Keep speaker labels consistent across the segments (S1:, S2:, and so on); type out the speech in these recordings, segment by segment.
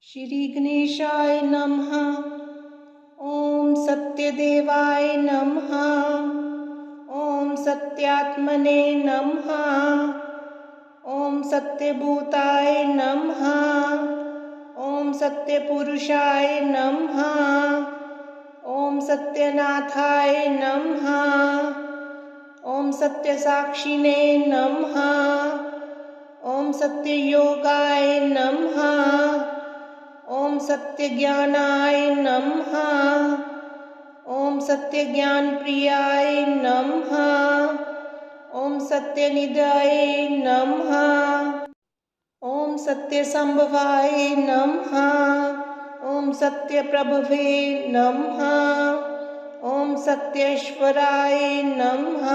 S1: श्री गणेशाय नमः। ओम सत्यदेवाय नमः। ओम सत्यात्मने नमः। ओम सत्यभूताय नमः। ओम सत्यपुरुषाय नमः। ओम सत्यनाथाय नमः। ओम सत्यसाक्षिणे नमः। ओम सत्ययोगाय नमः। ओम सत्यज्ञानाय नमः। ओम सत्यज्ञानप्रियाय नमः। ओम सत्यनिधये नमः। ओम सत्यसंभवाय नमः। ओम सत्यप्रभवे नमः। ओम सत्येश्वराय नमः।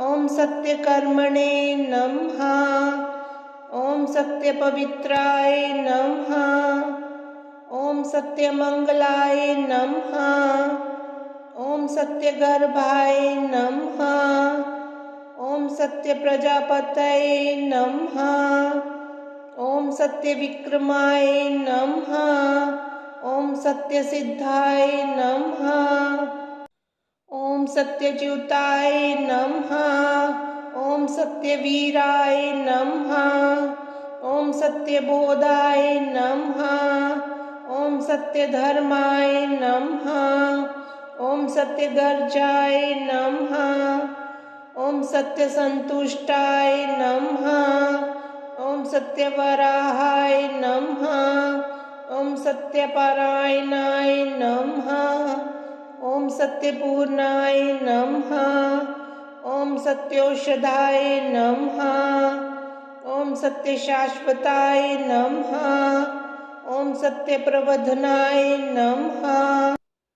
S1: ओम सत्यकर्मणे नमः। ओम सत्यपवित्राय नमः। ओम सत्यमंगलाय नमः। ओम सत्यगर्भाय नमः। ओम सत्यप्रजापतये नमः। ओम सत्यविक्रमाय नमः। ओम सत्यसिद्धाय नमः। ओम सत्यच्युताय नमः। ओम सत्यवीराय नमः। ओम सत्यबोधाय नमः। ओम सत्यधर्माय नमः। ओम सत्यगर्जाय नमः। ओम सत्यसंतुष्टाय नमः। ओम सत्यवराहाय नमः। ओम सत्यपरायणाय नमः। ओम सत्यपूर्णाय नमः। ओम सत्योषधाय नमः। ओम सत्यशाश्वताय नमः। ओम सत्यप्रबोधनाय नमः।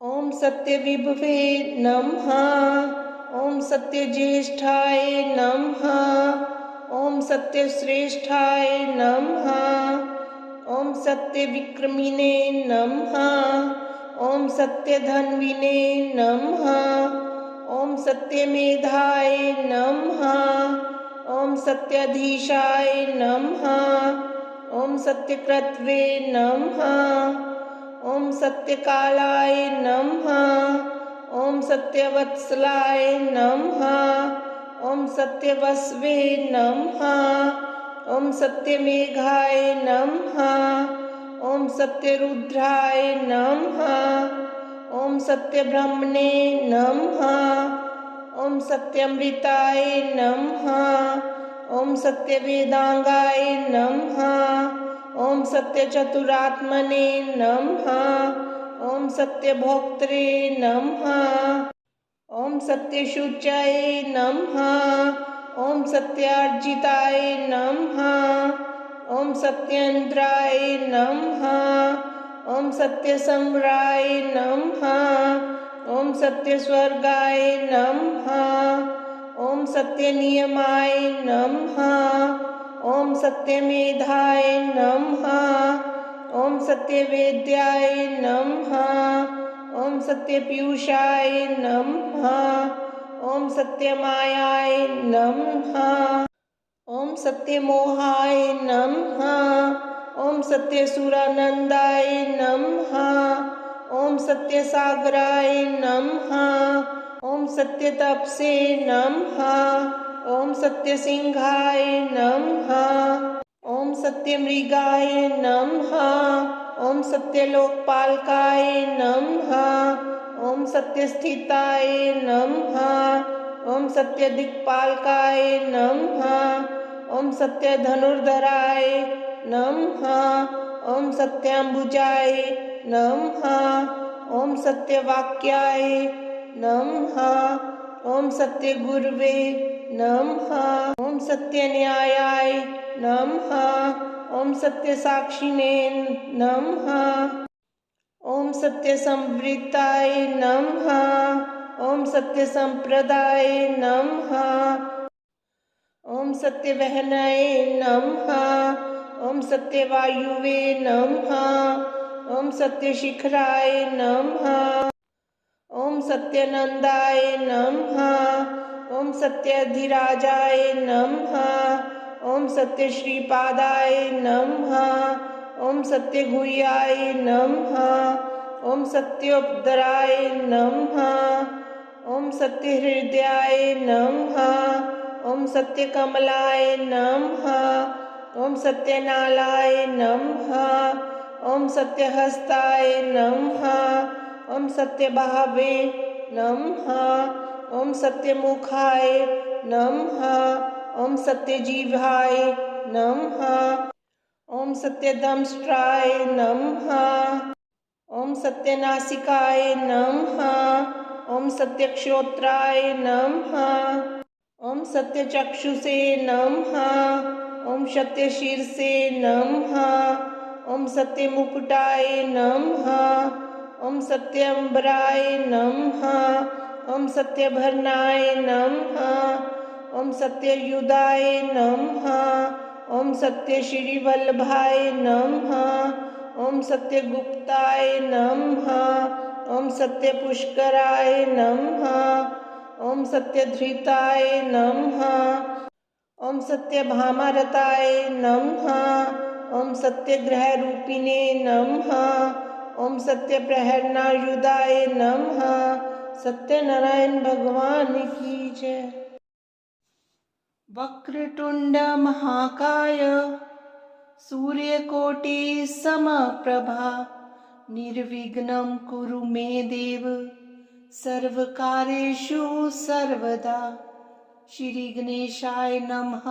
S1: ओम सत्यविभवे नमः। ओम सत्यज्येष्ठाय नमः। ओम सत्यश्रेष्ठाय नमः। ओम सत्यविक्रमिणे नमः। ओम सत्यधन्विने नमः। ओम सत्यमेधाय नमः। ओम सत्याधीशाय नमः। ओम सत्यकृत्वे नमः। ओम सत्यकालाय नमः। ओम सत्यवत्सलाय नमः। ओम सत्यवस्वे नमः। ओम सत्यमेघाय नमः। ओम सत्यरुद्राय नमः। ओम सत्यब्रह्मणे नमः। ओम सत्यमृताय नमः। ओम सत्यवेदांगाय नमः। ओम सत्यचतुरात्मने नमः। ओम सत्यभोक्त्रे नमः। ओम सत्यशुचये नमः। ओम सत्यार्जिताय नमः। ओम सत्येन्द्राय नमः। ओम सत्यसंग्राय नमः। ओम सत्यस्वर्गाय नमः। ओम सत्यनियमाय नमः। ओम सत्यमेधाय नमः। ओम सत्यवेद्याय नमः। ओम सत्यपीयूषाय नमः। ओम सत्यमायाय नमः। ओम सत्यमोहाय नमः। ओम सत्यसुरानंदाय नमः। ओम सत्यसागराय नमः। ओम सत्यतपसे नमः। ओम सत्यसिंहाय नमः। ओम सत्यमृगाय नमः। ओम सत्यलोकपालकाय नमः। ओम सत्यस्थिताय नमः। ओम सत्यदिक्पालकाय नमः। ओम सत्यधनुर्धराय नमः। ओम सत्याम्बुजाय नमः। ओम सत्यवाक्याय नमः। ओम सत्यगुरवे नमः। ओम सत्यन्यायाय नमः। ओम सत्यसाक्षिणे नमः। ओम सत्यसंवृत्ताय नमः। ओम सत्यसंप्रदाय नमः। ओम सत्यवहनाय नमः। ओम सत्यवायुवे नमः। ओम सत्यशिखराय नमः। ओम सत्यनंदाय नमः। ओम सत्यधिराजाय नमः। ओम सत्यश्रीपादाय नमः। ओम सत्यगुह्याय नमः। ओम सत्योपदराय नमः। ओम सत्यहृदयाय नमः। ओम सत्यकमलाय नमः। ओम सत्यनालाय नमः। ओम सत्यहस्ताय नमः। ओम सत्यबाहवे नमः। ओम सत्यमुखाय नमः। ओम सत्यजीवाय नमः। ओम सत्यदंष्ट्राय नमः। ओम सत्यनासिकाय नमः। ओम सत्यक्षोत्राय नमः। ओम सत्यचक्षुषे नमः। ओम सत्यशीर्षे नमः। ओम सत्यमुकुटाय नमः। ओम सत्यंबराय नमः। ओम सत्यभरणाय नमः। ओम सत्ययुधाय नमः। ओम सत्यश्रीवल्लभाय नमः। ओम सत्यगुप्ताय नमः। ओम सत्यपुष्कराय नमः। ओम सत्यधृताय नमः। ओम सत्यभामारताय नमः। ओम सत्यग्रहरूपिणे नमः। ओम सत्यप्रहरणायुधाय नमः। सत्यनारायण भगवान की जय। वक्रतुंड महाकाय सूर्यकोटि समप्रभा निर्विघ्नं कुरु मे देव सर्वकार्येषु सर्वदा। श्री गणेशाय नमः।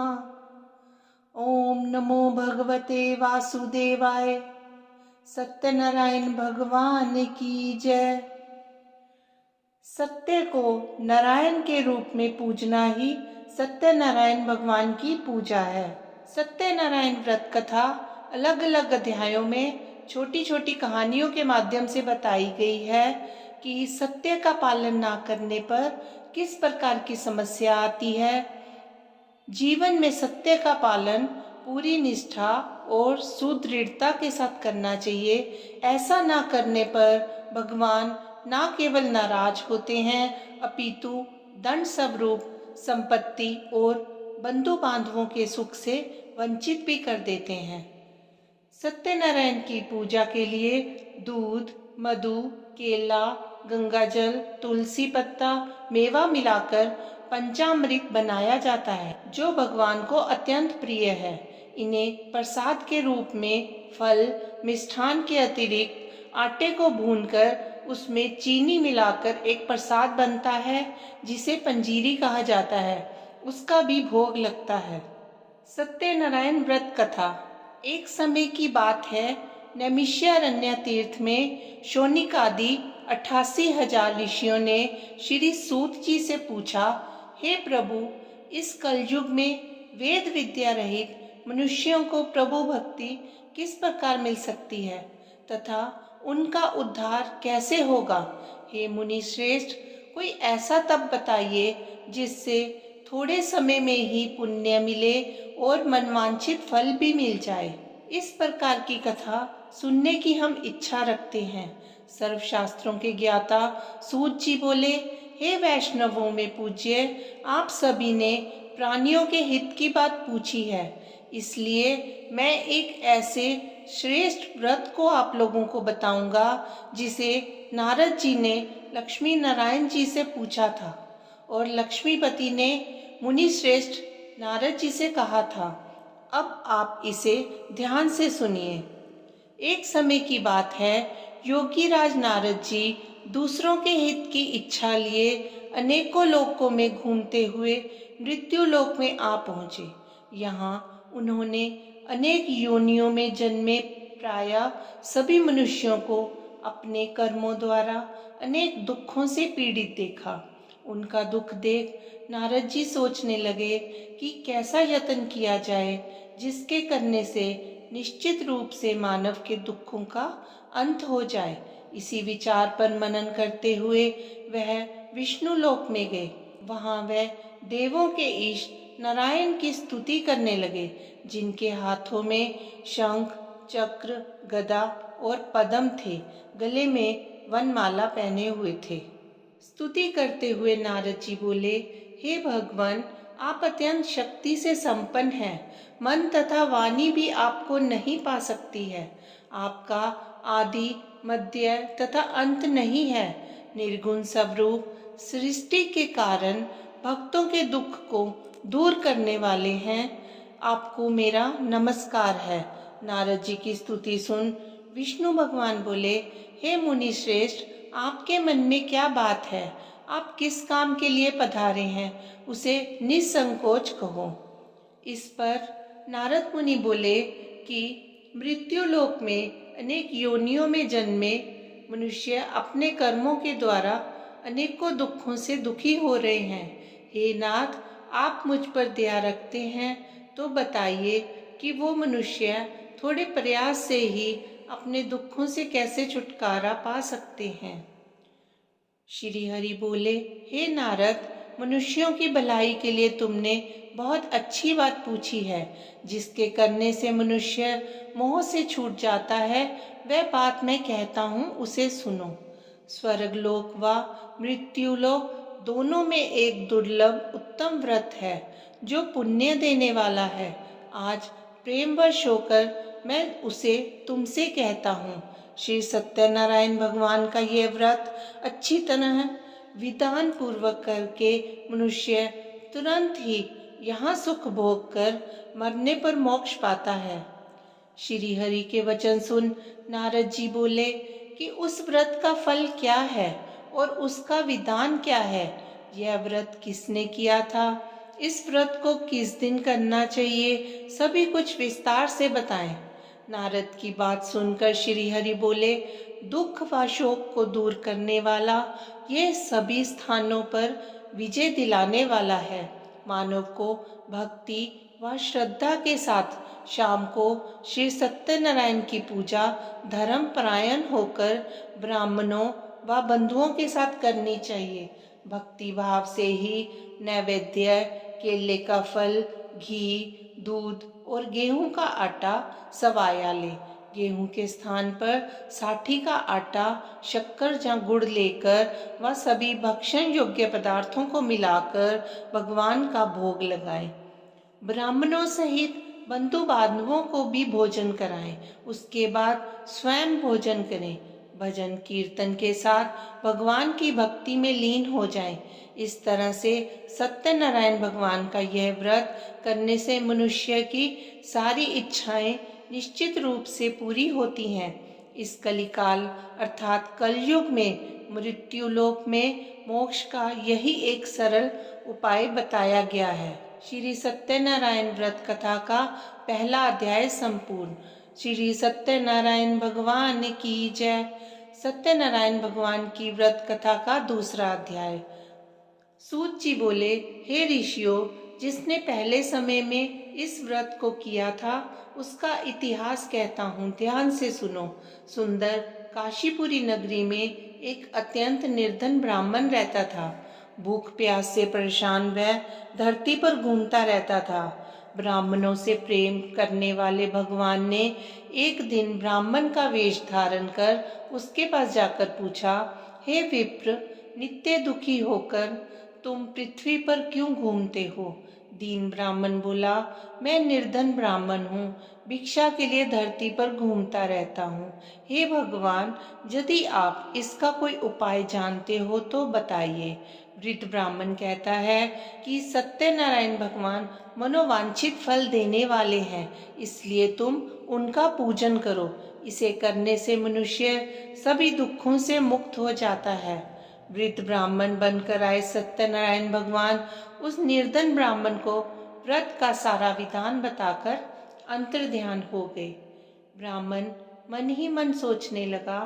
S1: ओम नमो भगवते वासुदेवाय। सत्यनारायण भगवान की जय। सत्य को नारायण के रूप में पूजना ही सत्यनारायण भगवान की पूजा है। सत्यनारायण व्रत कथा अलग अलग अध्यायों में छोटी छोटी कहानियों के माध्यम से बताई गई है कि सत्य का पालन ना करने पर किस प्रकार की समस्या आती है। जीवन में सत्य का पालन पूरी निष्ठा और सुदृढ़ता के साथ करना चाहिए। ऐसा ना करने पर भगवान ना केवल नाराज होते हैं अपितु दंड स्वरूप संपत्ति और बंधु बांधवों के सुख से वंचित भी कर देते हैं। सत्यनारायण की पूजा के लिए दूध, मधु, केला, गंगाजल, तुलसी पत्ता, मेवा मिलाकर पंचामृत बनाया जाता है जो भगवान को अत्यंत प्रिय है। इन्हें प्रसाद के रूप में फल, मिष्ठान के अतिरिक्त आटे को भूनकर उसमें चीनी मिलाकर एक प्रसाद बनता है जिसे पंजीरी कहा जाता है, उसका भी भोग लगता है। सत्यनारायण व्रत कथा। एक समय की बात है, नैमिषारण्य तीर्थ में शौनिक आदि 88,000 ऋषियों ने श्री सूत जी से पूछा, हे प्रभु, इस कलयुग में वेद विद्या रहित मनुष्यों को प्रभु भक्ति किस प्रकार मिल सकती है तथा उनका उद्धार कैसे होगा। हे मुनि श्रेष्ठ, कोई ऐसा तप बताइए जिससे थोड़े समय में ही पुण्य मिले और मनवांछित फल भी मिल जाए। इस प्रकार की कथा सुनने की हम इच्छा रखते हैं। सर्वशास्त्रों के ज्ञाता सूत जी बोले, हे वैष्णवों में पूज्य, आप सभी ने प्राणियों के हित की बात पूछी है, इसलिए मैं एक ऐसे श्रेष्ठ व्रत को आप लोगों को बताऊंगा जिसे नारद जी ने लक्ष्मी नारायण जी से पूछा था और लक्ष्मीपति ने मुनि श्रेष्ठ नारद जी से कहा था। अब आप इसे ध्यान से सुनिए। एक समय की बात है, योगीराज नारद जी दूसरों के हित की इच्छा लिए अनेकों लोकों में घूमते हुए मृत्यु लोक में आ पहुँचे। यहाँ उन्होंने अनेक योनियों में जन्मे प्रायः सभी मनुष्यों को अपने कर्मों द्वारा अनेक दुखों से पीड़ित देखा। उनका दुख देख नारद जी सोचने लगे कि कैसा यत्न किया जाए जिसके करने से निश्चित रूप से मानव के दुखों का अंत हो जाए। इसी विचार पर मनन करते हुए वह विष्णु लोक में गए। वहां वह देवों के इष्ट नारायण की स्तुति करने लगे, जिनके हाथों में शंख, चक्र, गदा और पद्म थे, गले में वनमाला पहने हुए थे। स्तुति करते हुए नारद जी बोले, हे भगवान, आप अत्यंत शक्ति से संपन्न हैं। मन तथा वाणी भी आपको नहीं पा सकती है। आपका आदि, मध्य तथा अंत नहीं है। निर्गुण स्वरूप सृष्टि के कारण भक्तों के दुख को दूर करने वाले हैं। आपको मेरा नमस्कार है। नारद जी की स्तुति सुन विष्णु भगवान बोले, हे मुनि श्रेष्ठ, आपके मन में क्या बात है? आप किस काम के लिए पधारे हैं, उसे निसंकोच कहो। इस पर नारद मुनि बोले कि मृत्यु लोक में अनेक योनियों में जन्मे मनुष्य अपने कर्मों के द्वारा अनेकों दुखों से दुखी हो रहे हैं। हे नाथ, आप मुझ पर दया रखते हैं तो बताइए कि वो मनुष्य थोड़े प्रयास से ही अपने दुखों से कैसे छुटकारा पा सकते हैं। श्री हरि बोले, हे नारद, मनुष्यों की भलाई के लिए तुमने बहुत अच्छी बात पूछी है। जिसके करने से मनुष्य मोह से छूट जाता है, वह बात मैं कहता हूँ, उसे सुनो। स्वर्गलोक व मृत्युलोक दोनों में एक दुर्लभ उत्तम व्रत है जो पुण्य देने वाला है। आज प्रेमवश होकर मैं उसे तुमसे कहता हूँ। श्री सत्यनारायण भगवान का यह व्रत अच्छी तरह विधान पूर्वक करके मनुष्य तुरंत ही यहाँ सुख भोग कर मरने पर मोक्ष पाता है। श्री हरि के वचन सुन नारद जी बोले कि उस व्रत का फल क्या है और उसका विधान क्या है? यह व्रत किसने किया था? इस व्रत को किस दिन करना चाहिए? सभी कुछ विस्तार से बताएं। नारद की बात सुनकर श्री हरि बोले, दुख व शोक को दूर करने वाला, ये सभी स्थानों पर विजय दिलाने वाला है। मानव को भक्ति व श्रद्धा के साथ शाम को श्री सत्यनारायण की पूजा धर्म परायण होकर ब्राह्मणों व बंधुओं के साथ करनी चाहिए। भक्ति भाव से ही नैवेद्य, केले का फल, घी, दूध और गेहूं का आटा सवाया ले। गेहूं के स्थान पर साठी का आटा, शक्कर या गुड़ लेकर वह सभी भक्षण योग्य पदार्थों को मिलाकर भगवान का भोग लगाएं। ब्राह्मणों सहित बंधु बांधवों को भी भोजन कराएं। उसके बाद स्वयं भोजन करें। भजन कीर्तन के साथ भगवान की भक्ति में लीन हो जाएं। इस तरह से सत्यनारायण भगवान का यह व्रत करने से मनुष्य की सारी इच्छाएं निश्चित रूप से पूरी होती हैं। इस कलिकाल अर्थात कलयुग में मृत्युलोक में मोक्ष का यही एक सरल उपाय बताया गया है। श्री सत्यनारायण व्रत कथा का पहला अध्याय संपूर्ण। श्री सत्यनारायण भगवान की जय। सत्यनारायण भगवान की व्रत कथा का दूसरा अध्याय। सूत जी बोले, हे ऋषियों, जिसने पहले समय में इस व्रत को किया था उसका इतिहास कहता हूँ, ध्यान से सुनो। सुंदर काशीपुरी नगरी में एक अत्यंत निर्धन ब्राह्मण रहता था। भूख प्यास से परेशान वह धरती पर घूमता रहता था। ब्राह्मणों से प्रेम करने वाले भगवान ने एक दिन ब्राह्मण का वेश धारण कर उसके पास जाकर पूछा, हे विप्र, नित्य दुखी होकर तुम पृथ्वी पर क्यों घूमते हो? दीन ब्राह्मण बोला, मैं निर्धन ब्राह्मण हूँ, भिक्षा के लिए धरती पर घूमता रहता हूँ। हे भगवान, यदि आप इसका कोई उपाय जानते हो तो बताइए। वृद्ध ब्राह्मण कहता है कि सत्यनारायण भगवान मनोवांछित फल देने वाले हैं, इसलिए तुम उनका पूजन करो। इसे करने से मनुष्य सभी दुखों से मुक्त हो जाता है। वृद्ध ब्राह्मण बनकर आए सत्यनारायण भगवान उस निर्धन ब्राह्मण को व्रत का सारा विधान बताकर अंतर्ध्यान हो गए। ब्राह्मण मन ही मन सोचने लगा,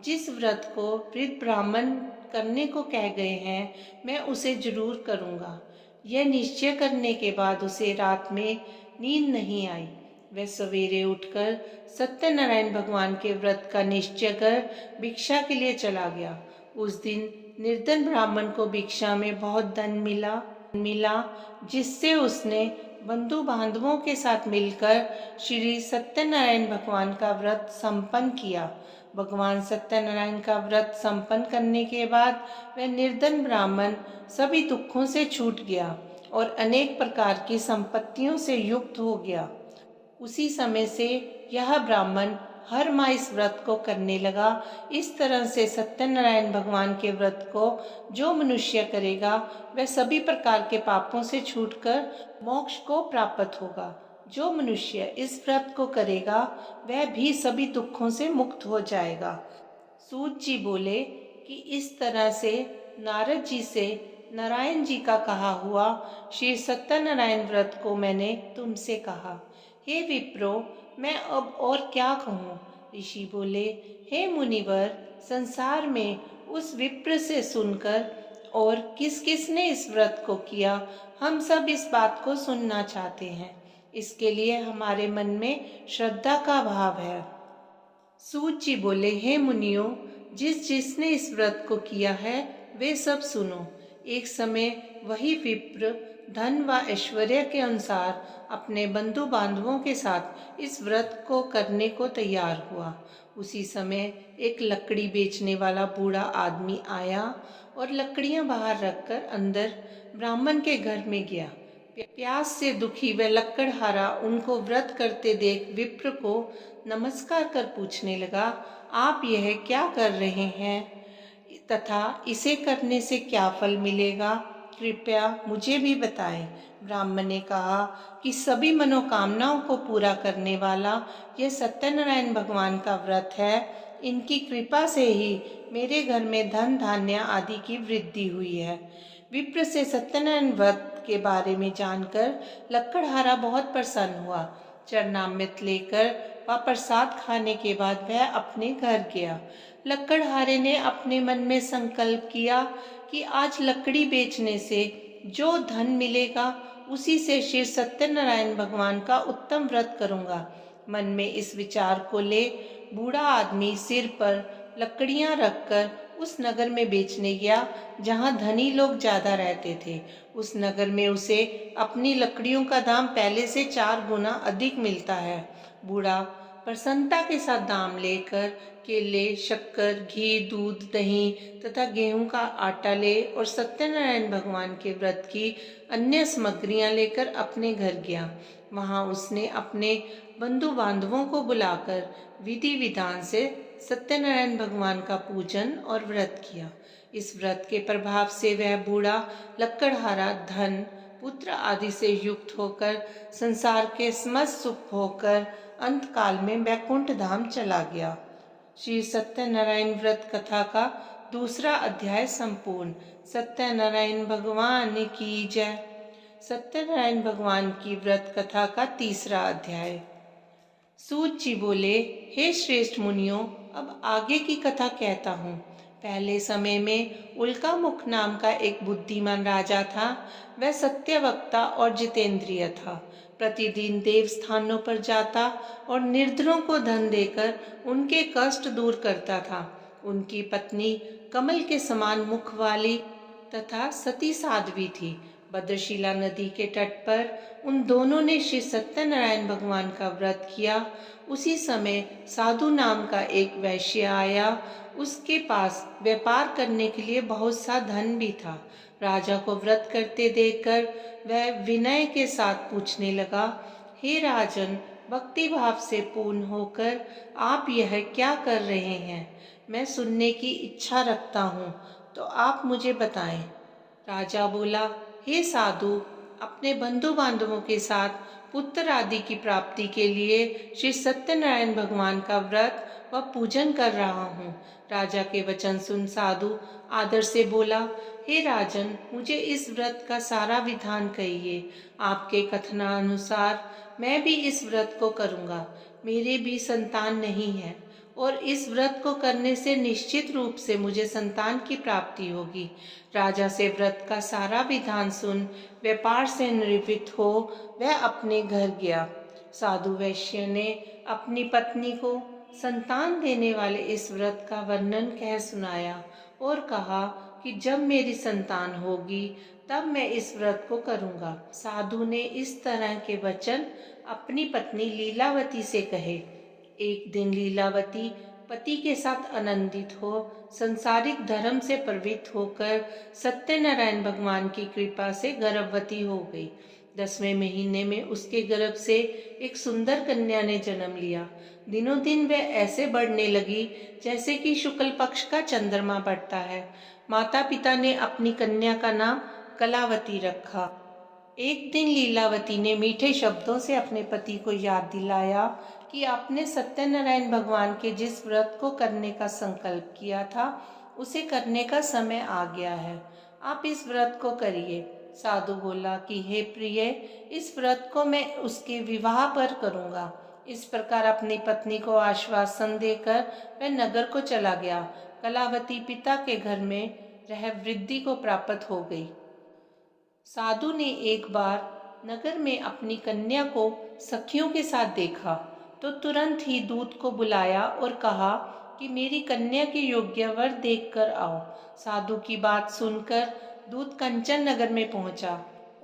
S1: जिस व्रत को वृद्ध ब्राह्मण करने को कह गए हैं, मैं उसे जरूर करूँगा। यह निश्चय करने के बाद उसे रात में नींद नहीं आई। वह सवेरे उठकर सत्यनारायण भगवान के व्रत का निश्चय कर भिक्षा के लिए चला गया। उस दिन निर्धन ब्राह्मण को भिक्षा में बहुत धन मिला, जिससे उसने बंधु बांधवों के साथ मिलकर श्री सत्यनारायण भगवान का व्रत संपन्न किया। भगवान सत्यनारायण का व्रत संपन्न करने के बाद वह निर्धन ब्राह्मण सभी दुखों से छूट गया और अनेक प्रकार की संपत्तियों से युक्त हो गया। उसी समय से यह ब्राह्मण हर माह इस व्रत को करने लगा। इस तरह से सत्यनारायण भगवान के व्रत को जो मनुष्य करेगा वह सभी प्रकार के पापों से छूटकर मोक्ष को प्राप्त होगा। जो मनुष्य इस व्रत को करेगा वह भी सभी दुखों से मुक्त हो जाएगा। सूत जी बोले कि इस तरह से नारद जी से नारायण जी का कहा हुआ श्री सत्यनारायण व्रत को मैंने तुमसे कहा। हे विप्रो, मैं अब और क्या कहूँ? ऋषि बोले, हे मुनिवर, संसार में उस विप्र से सुनकर और किस किस ने इस व्रत को किया, हम सब इस बात को सुनना चाहते हैं। इसके लिए हमारे मन में श्रद्धा का भाव है। सूत जी बोले, हे मुनियों, जिसने इस व्रत को किया है वे सब सुनो। एक समय वही विप्र धन व ऐश्वर्य के अनुसार अपने बंधु बांधवों के साथ इस व्रत को करने को तैयार हुआ। उसी समय एक लकड़ी बेचने वाला बूढ़ा आदमी आया और लकड़ियां बाहर रखकर अंदर ब्राह्मण के घर में गया। प्यास से दुखी व लकड़हारा उनको व्रत करते देख विप्र को नमस्कार कर पूछने लगा, आप यह क्या कर रहे हैं तथा इसे करने से क्या फल मिलेगा? कृपया मुझे भी बताएं। ब्राह्मण ने कहा कि सभी मनोकामनाओं को पूरा करने वाला यह सत्यनारायण भगवान का व्रत है। इनकी कृपा से ही मेरे घर में धन धान्य आदि की वृद्धि हुई है। विप्र से सत्यनारायण व्रत के बारे में जानकर लकड़हारा बहुत प्रसन्न हुआ। चरणामृत लेकर व प्रसाद खाने के बाद वह अपने घर गया। लकड़हारे ने अपने मन में संकल्प किया कि आज लकड़ी बेचने से जो धन मिलेगा उसी से श्री सत्यनारायण भगवान का उत्तम व्रत करूंगा। मन में इस विचार को ले बूढ़ा आदमी सिर पर लकड़ियां रखकर उस नगर में बेचने गया जहां धनी लोग ज्यादा रहते थे। उस नगर में उसे अपनी लकड़ियों का दाम पहले से 4 गुना अधिक मिलता है। बूढ़ा प्रसन्नता के साथ दाम लेकर केले, शक्कर, घी, दूध, दही तथा गेहूं का आटा ले और सत्यनारायण भगवान के व्रत की अन्य सामग्रियां लेकर अपने घर गया। वहां उसने अपने बंधु बांधवों को बुलाकर विधि विधान से सत्यनारायण भगवान का पूजन और व्रत किया। इस व्रत के प्रभाव से वह बूढ़ा लकड़हारा धन, पुत्र आदि से युक्त होकर संसार के समस्त सुख होकर अंत काल में वैकुंठ धाम चला गया। श्री सत्यनारायण व्रत कथा का दूसरा अध्याय संपूर्ण। सत्यनारायण भगवान की जय। सत्यनारायण भगवान की व्रत कथा का तीसरा अध्याय। सूत जी बोले, हे श्रेष्ठ मुनियों, अब आगे की कथा कहता हूँ। पहले समय में उल्कामुख नाम का एक बुद्धिमान राजा था। वह सत्यवक्ता और जितेंद्रिय था। प्रतिदिन देव स्थानों पर जाता और निर्धनों को धन देकर उनके कष्ट दूर करता था। उनकी पत्नी कमल के समान मुख वाली तथा सती साध्वी थी। भद्रशिला नदी के तट पर उन दोनों ने श्री सत्यनारायण भगवान का व्रत किया। उसी समय साधु नाम का एक वैश्य आया। उसके पास व्यापार करने के लिए बहुत सा धन भी था। राजा को व्रत करते देखकर वह विनय के साथ पूछने लगा, हे राजन, भक्ति भाव से पूर्ण होकर आप यह क्या कर रहे हैं? मैं सुनने की इच्छा रखता हूँ, तो आप मुझे बताएं। राजा बोला, हे साधु, अपने बंधु बांधवों के साथ पुत्र आदि की प्राप्ति के लिए श्री सत्यनारायण भगवान का व्रत व पूजन कर रहा हूँ। राजा के वचन सुन साधु आदर से बोला, हे राजन, मुझे इस व्रत का सारा विधान कहिए। आपके कथनानुसार मैं भी इस व्रत को करूँगा। मेरे भी संतान नहीं है और इस व्रत को करने से निश्चित रूप से मुझे संतान की प्राप्ति होगी। राजा से व्रत का सारा विधान सुन व्यापार से निवृत्त हो वह अपने घर गया। साधु वैश्य ने अपनी पत्नी को संतान देने वाले इस व्रत का वर्णन कह सुनाया और कहा कि जब मेरी संतान होगी तब मैं इस व्रत को करूँगा। साधु ने इस तरह के वचन अपनी पत्नी लीलावती से कहे। एक दिन लीलावती पति के साथ आनंदित हो संसारिक धर्म से प्रवृत्त होकर सत्यनारायण भगवान की कृपा से गर्भवती हो गई। 10वें महीने में उसके गर्भ से एक सुंदर कन्या ने जन्म लिया। दिनों दिन वह ऐसे बढ़ने लगी जैसे कि शुक्ल पक्ष का चंद्रमा बढ़ता है। माता पिता ने अपनी कन्या का नाम कलावती रखा। एक दिन लीलावती ने मीठे शब्दों से अपने पति को याद दिलाया कि आपने सत्यनारायण भगवान के जिस व्रत को करने का संकल्प किया था उसे करने का समय आ गया है। आप इस व्रत को करिए। साधु बोला कि हे प्रिय, इस व्रत को मैं उसके विवाह पर करूँगा। इस प्रकार अपनी पत्नी को आश्वासन देकर वह नगर को चला गया। कलावती पिता के घर में रह वृद्धि को प्राप्त हो गई। साधु ने एक बार नगर में अपनी कन्या को सखियों के साथ देखा तो तुरंत ही दूत को बुलाया और कहा कि मेरी कन्या के योग्य वर देखकर आओ। साधु की बात सुनकर दूत कंचन नगर में पहुंचा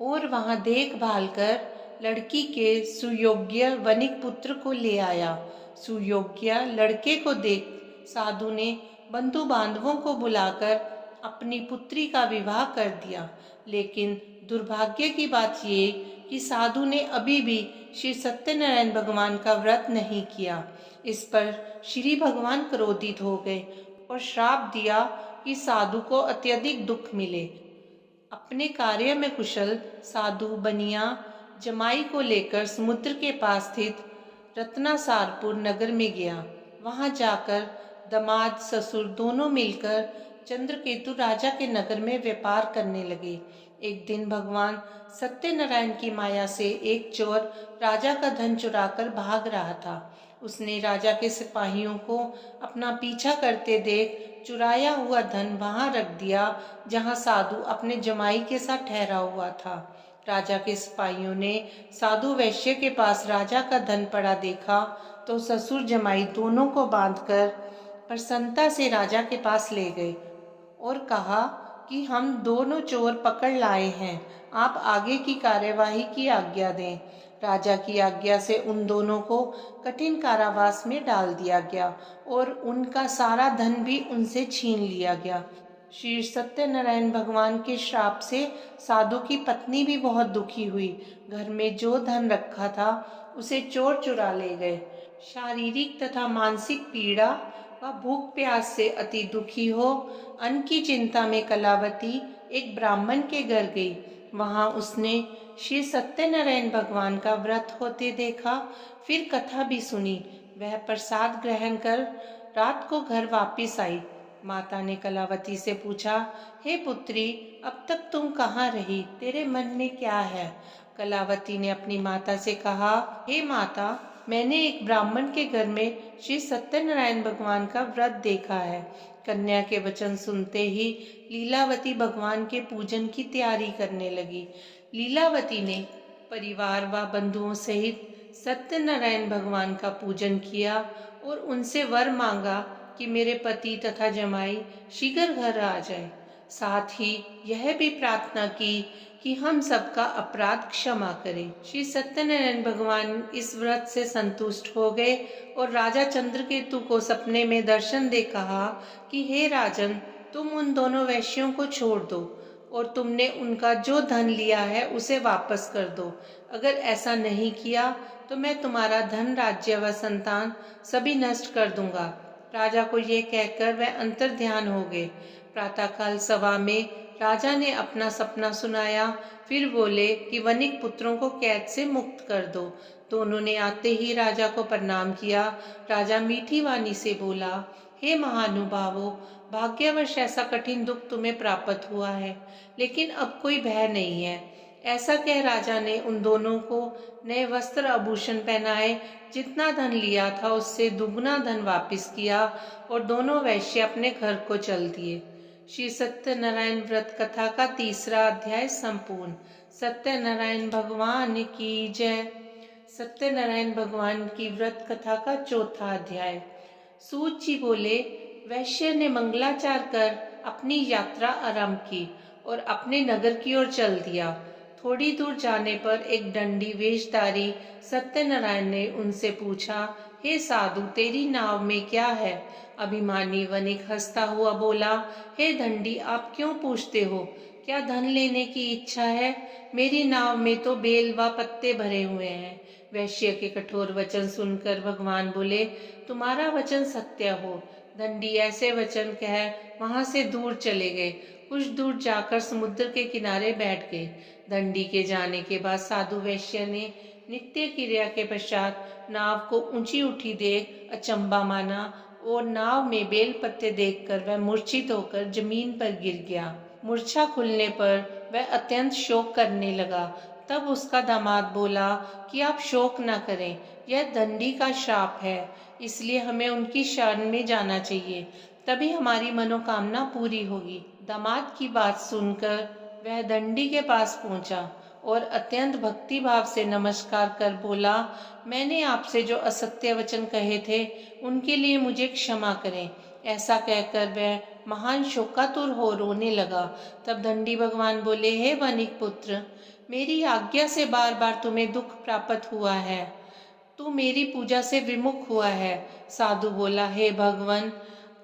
S1: और वहां देखभाल कर लड़की के सुयोग्य वनिक पुत्र को ले आया। सुयोग्य लड़के को देख साधु ने बंधु बांधवों को बुलाकर अपनी पुत्री का विवाह कर दिया। लेकिन दुर्भाग्य की बात ये कि साधु ने अभी भी श्री सत्यनारायण भगवान का व्रत नहीं किया। इस पर श्री भगवान क्रोधित हो गए और श्राप दिया कि साधु को अत्यधिक दुख मिले। अपने कार्य में कुशल साधु बनिया जमाई को लेकर समुद्र के पास स्थित रत्नासारपुर नगर में गया। वहां जाकर दामाद ससुर दोनों मिलकर चंद्रकेतु राजा के नगर में व्यापार करने लगे। एक दिन भगवान सत्यनारायण की माया से एक चोर राजा का धन चुराकर भाग रहा था। उसने राजा के सिपाहियों को अपना पीछा करते देख चुराया हुआ धन वहां रख दिया जहां साधु अपने जमाई के साथ ठहरा हुआ था। राजा के सिपाहियों ने साधु वैश्य के पास राजा का धन पड़ा देखा तो ससुर जमाई दोनों को बांधकर प्रसन्नता से राजा के पास ले गए और कहा कि हम दोनों चोर पकड़ लाए हैं, आप आगे की कार्यवाही की आज्ञा दें। राजा की आज्ञा से उन दोनों को कठिन कारावास में डाल दिया गया और उनका सारा धन भी उनसे छीन लिया गया। श्री सत्यनारायण भगवान के श्राप से साधु की पत्नी भी बहुत दुखी हुई। घर में जो धन रखा था उसे चोर चुरा ले गए। शारीरिक तथा मानसिक पीड़ा व भूख प्यास से अति दुखी हो अन्न की चिंता में कलावती एक ब्राह्मण के घर गई। वहां उसने श्री सत्यनारायण भगवान का व्रत होते देखा। फिर कथा भी सुनी। वह प्रसाद ग्रहण कर रात को घर वापिस आई। माता ने कलावती से पूछा, हे पुत्री, अब तक तुम कहाँ रही? तेरे मन में क्या है? कलावती ने अपनी माता से कहा, हे माता, मैंने एक ब्राह्मण के घर में श्री सत्यनारायण भगवान का व्रत देखा है। कन्या के वचन सुनते ही लीलावती भगवान के पूजन की तैयारी करने लगी। लीलावती ने परिवार व बंधुओं सहित सत्यनारायण भगवान का पूजन किया और उनसे वर मांगा कि मेरे पति तथा जमाई शीघ्र घर आ जाए। साथ ही यह भी प्रार्थना की कि हम सबका अपराध क्षमा करें। श्री सत्यनारायण भगवान इस व्रत से संतुष्ट हो गए और राजा चंद्रकेतु को सपने में दर्शन दे कहा कि हे राजन, तुम उन दोनों वैश्यों को छोड़ दो और तुमने उनका जो धन लिया है उसे वापस कर दो। अगर ऐसा नहीं किया तो मैं तुम्हारा धन, राज्य व संतान सभी नष्ट कर दूंगा। राजा को ये कहकर वह अंतर्ध्यान हो गए। प्रातःकाल सभा में राजा ने अपना सपना सुनाया। फिर बोले कि वनिक पुत्रों को कैद से मुक्त कर दो। दोनों ने आते ही राजा को प्रणाम किया। राजा मीठी वाणी से बोला, हे महानुभावों, भाग्यवश ऐसा कठिन दुख तुम्हें प्राप्त हुआ है, लेकिन अब कोई भय नहीं है। ऐसा कह राजा ने उन दोनों को नए वस्त्र आभूषण पहनाए। जितना धन लिया था उससे दुगुना धन वापस किया और दोनों वैश्य अपने घर को चल दिए। श्री सत्यनारायण व्रत कथा का 3रा अध्याय संपूर्ण। सत्यनारायण भगवान की जय। सत्यनारायण भगवान की व्रत कथा का 4था अध्याय। सूत जी बोले, वैश्य ने मंगलाचार कर अपनी यात्रा आरंभ की और अपने नगर की ओर चल दिया। थोड़ी दूर जाने पर एक दंडी वेशधारी सत्यनारायण ने उनसे पूछा हे साधु, तेरी नाव में क्या है? अभिमानी वणिक हंसता हुआ बोला, हे दंडी, आप क्यों पूछते हो? क्या धन लेने की इच्छा है? मेरी नाव में तो बेल व पत्ते भरे हुए हैं। वैश्य के कठोर वचन सुनकर भगवान बोले, तुम्हारा वचन सत्य हो। दंडी ऐसे वचन कह वहां से दूर चले गए। कुछ दूर जाकर समुद्र के किनारे बैठ गए। दंडी के जाने के बाद साधु वैश्य ने नित्य क्रिया के पश्चात नाव को ऊंची उठी देख अचंबा माना और नाव में बेल पत्ते देखकर वह मूर्छित होकर जमीन पर गिर गया। मूर्छा खुलने पर वह अत्यंत शोक करने लगा। तब उसका दामाद बोला कि आप शोक न करें, यह दंडी का श्राप है, इसलिए हमें उनकी शरण में जाना चाहिए, तभी हमारी मनोकामना पूरी होगी। दामाद की बात सुनकर वह दंडी के पास पहुंचा और अत्यंत भक्ति भाव से नमस्कार कर बोला, मैंने आपसे जो असत्य वचन कहे थे उनके लिए मुझे क्षमा करें। ऐसा कहकर वह महान शोकातुर हो रोने लगा। तब दंडी भगवान बोले, हे वणिक पुत्र, मेरी आज्ञा से बार बार तुम्हें दुख प्राप्त हुआ है, तू मेरी पूजा से विमुख हुआ है। साधु बोला, हे भगवान,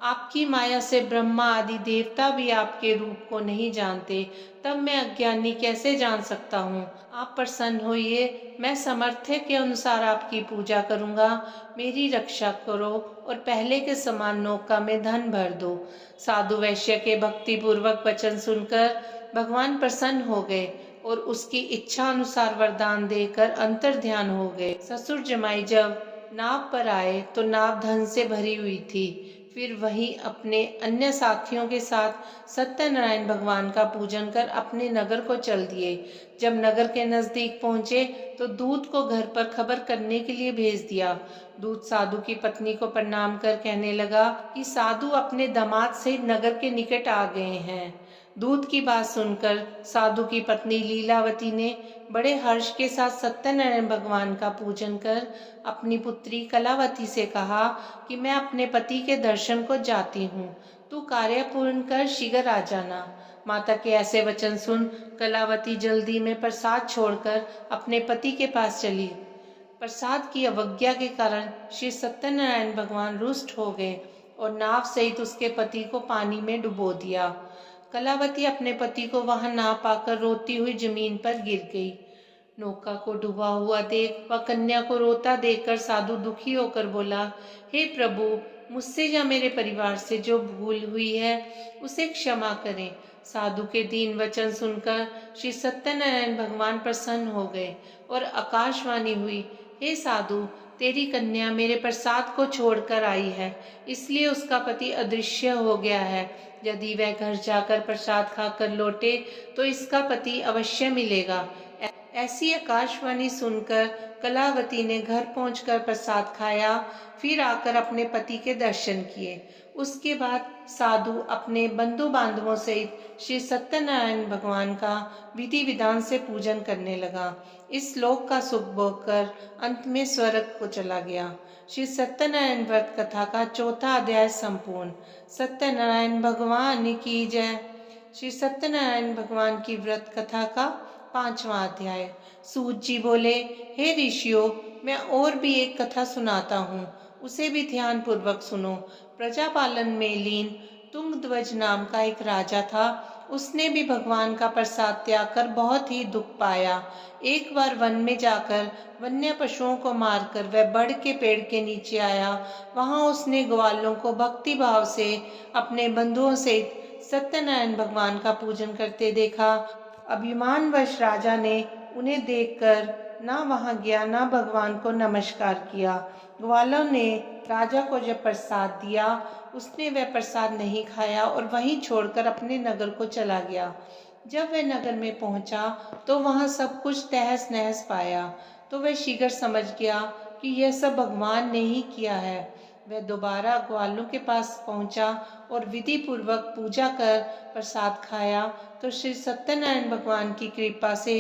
S1: आपकी माया से ब्रह्मा आदि देवता भी आपके रूप को नहीं जानते, तब मैं अज्ञानी कैसे जान सकता हूँ? आप प्रसन्न होइए, मैं सामर्थ्य के अनुसार आपकी पूजा करूँगा। मेरी रक्षा करो और पहले के समान नौका में धन भर दो। साधु वैश्य के भक्ति पूर्वक वचन सुनकर भगवान प्रसन्न हो गए और उसकी इच्छा अनुसार वरदान देकर अंतर ध्यान हो गए। ससुर जमाई जब नाव पर आए तो नाव धन से भरी हुई थी। फिर वही अपने अन्य साथियों के साथ सत्यनारायण भगवान का पूजन कर अपने नगर को चल दिए। जब नगर के नजदीक पहुंचे तो दूत को घर पर खबर करने के लिए भेज दिया। दूत साधु की पत्नी को प्रणाम कर कहने लगा कि साधु अपने दामाद से नगर के निकट आ गए हैं। दूत की बात सुनकर साधु की पत्नी लीलावती ने बड़े हर्ष के साथ सत्यनारायण भगवान का पूजन कर अपनी पुत्री कलावती से कहा कि मैं अपने पति के दर्शन को जाती हूँ, तू कार्य पूर्ण कर शीघ्र आ जाना। माता के ऐसे वचन सुन कलावती जल्दी में प्रसाद छोड़कर अपने पति के पास चली। प्रसाद की अवज्ञा के कारण श्री सत्यनारायण भगवान रुष्ट हो गए और नाव सहित उसके पति को पानी में डुबो दिया। कलावती अपने पति को वहां ना पाकर रोती हुई जमीन पर गिर गई। नौका को डूबा हुआ देख व कन्या को रोता देखकर साधु दुखी होकर बोला, हे प्रभु, मुझसे या मेरे परिवार से जो भूल हुई है उसे क्षमा करें। साधु के दीन वचन सुनकर श्री सत्यनारायण भगवान प्रसन्न हो गए और आकाशवाणी हुई, हे साधु, तेरी कन्या मेरे प्रसाद को छोड़कर आई है, इसलिए उसका पति अदृश्य हो गया है। यदि वह घर जाकर प्रसाद खाकर लौटे तो इसका पति अवश्य मिलेगा। ऐसी आकाशवाणी सुनकर कलावती ने घर पहुंचकर प्रसाद खाया, फिर आकर अपने पति के दर्शन किए। उसके बाद साधु अपने बंधु बांधवों सहित श्री सत्यनारायण भगवान का विधि विधान से पूजन करने लगा। इस श्लोक का सुख भोगकर अंत में स्वर्ग को चला गया। श्री सत्यनारायण व्रत कथा का चौथा अध्याय संपूर्ण। सत्यनारायण भगवान की जय। श्री सत्यनारायण भगवान की व्रत कथा का 5वां अध्याय। सूत जी बोले, हे ऋषियों, मैं और भी एक कथा सुनाता हूँ, उसे भी ध्यान पूर्वक सुनो। प्रजापालन में लीन तुंगध्वज नाम का एक राजा था। उसने भी भगवान का प्रसाद त्याग कर बहुत ही दुख पाया। एक बार वन में जाकर वन्य पशुओं को मारकर वह बड़ के पेड़ के नीचे आया। वहां उसने ग्वालों को भक्ति भाव से अपने बंधुओं सहित सत्यनारायण भगवान का पूजन करते देखा। अभिमानवश राजा ने उन्हें देखकर ना वहां गया ना भगवान को नमस्कार किया। ग्वालों ने राजा को जब प्रसाद दिया, उसने वह प्रसाद नहीं खाया और वहीं छोड़कर अपने नगर को चला गया। जब वह नगर में पहुंचा तो वहां सब कुछ तहस नहस पाया, तो वह शीघ्र समझ गया कि यह सब भगवान ने ही किया है। वह दोबारा ग्वालों के पास पहुंचा और विधि पूर्वक पूजा कर प्रसाद खाया तो श्री सत्यनारायण भगवान की कृपा से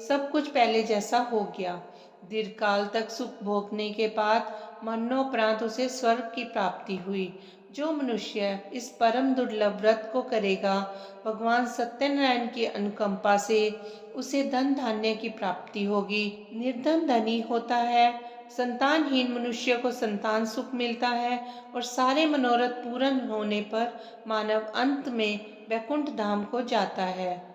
S1: सब कुछ पहले जैसा हो गया। दीर्घकाल तक सुख भोगने के बाद मरणोपरांत उसे स्वर्ग की प्राप्ति हुई। जो मनुष्य इस परम दुर्लभ व्रत को करेगा, भगवान सत्यनारायण की अनुकंपा से उसे धन धान्य की प्राप्ति होगी। निर्धन धनी होता है, संतानहीन मनुष्य को संतान सुख मिलता है और सारे मनोरथ पूर्ण होने पर मानव अंत में वैकुंठ धाम को जाता है।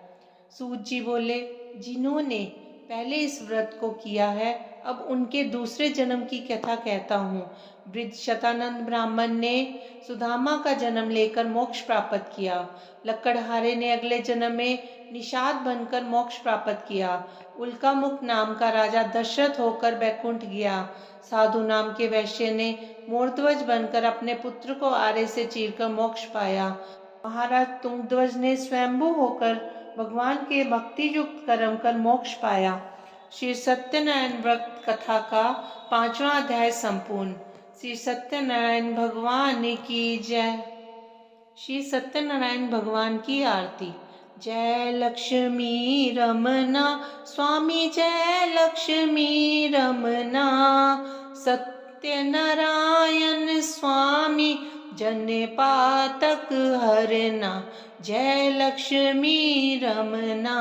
S1: सूत जी बोले, जिन्होंने पहले इस व्रत को किया है, अब उनके दूसरे जन्म की कथा कहता हूँ। वृद्ध शतानंद ब्राह्मण ने सुदामा का जन्म लेकर मोक्ष प्राप्त किया। लक्कड़हारे ने अगले जन्म में निषाद बनकर मोक्ष प्राप्त किया। उल्कामुख नाम का राजा दशरथ होकर बैकुंठ गया। साधु नाम के वैश्य ने मोरध्वज बनकर अपने पुत्र को आरे से चीरकर मोक्ष पाया। महाराज तुंगध्वज ने स्वयंभू होकर भगवान के भक्ति युक्त कर्म कर मोक्ष पाया। श्री सत्यनारायण व्रत कथा का 5वां अध्याय संपूर्ण। श्री सत्यनारायण भगवान की जय। श्री सत्यनारायण भगवान की आरती। जय लक्ष्मी रमना स्वामी, जय लक्ष्मी रमना। सत्यनारायण स्वामी जन पातक हरना, जय लक्ष्मी रमना।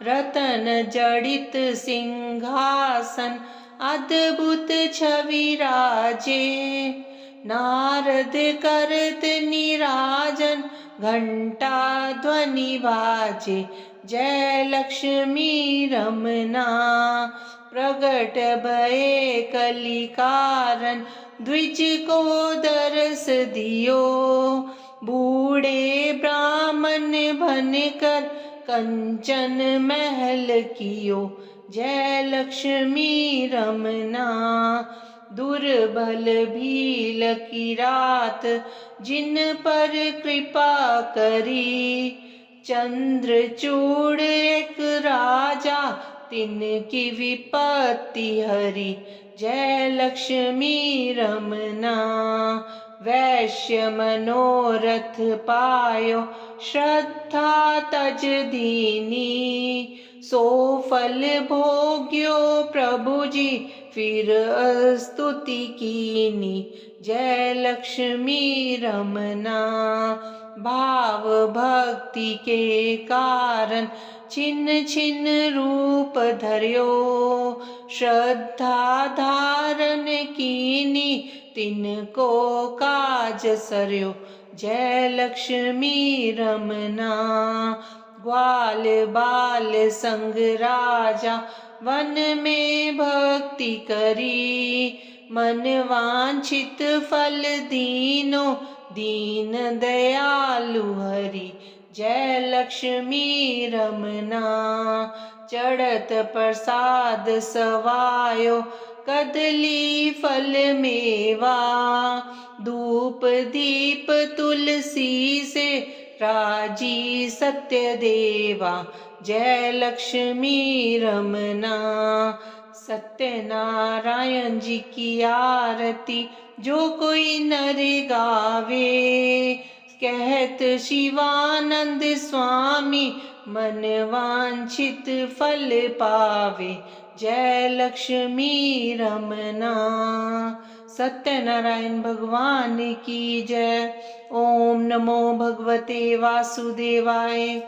S1: रतन जड़ित सिंहासन अद्भुत छवि राजे, नारद करत निराजन घंटा ध्वनि बाजे, जय लक्ष्मी रमना। प्रगट भये कली कारण द्विज को दरस दियो, बूढ़े ब्राह्मण बनकर कंचन महल कियो, जय लक्ष्मी रमना। दुर्बल भील की रात जिन पर कृपा करी, चंद्रचूड़ एक राजा तिनकी विपत्ति हरी, जय लक्ष्मी रमना। वैश्य मनोरथ पायो श्रद्धा तज दीनी, सो फल भोग्यो प्रभु जी फिर स्तुति कीनी, जय लक्ष्मी रमना। भाव भक्ति के कारण छिन्न छिन्न रूप धर्यो, श्रद्धा धारण कीनी तिनको काज सर्यो, जय लक्ष्मी रमना। ग्वाल बाल संग राजा वन में भक्ति करी, मन वांछित फल दीनो दीन दयालु हरि, जय लक्ष्मी रमना। चढ़त प्रसाद सवायो कदली फल मेवा, धूप दीप तुलसी से राजी सत्य देवा, जय लक्ष्मी रमना। सत्यनारायण जी की आरती जो कोई नर गावे, कहत शिवानंद स्वामी मन वांछित फल पावे, जय लक्ष्मी रमना। सत्यनारायण भगवान की जय। ओम नमो भगवते वासुदेवाय।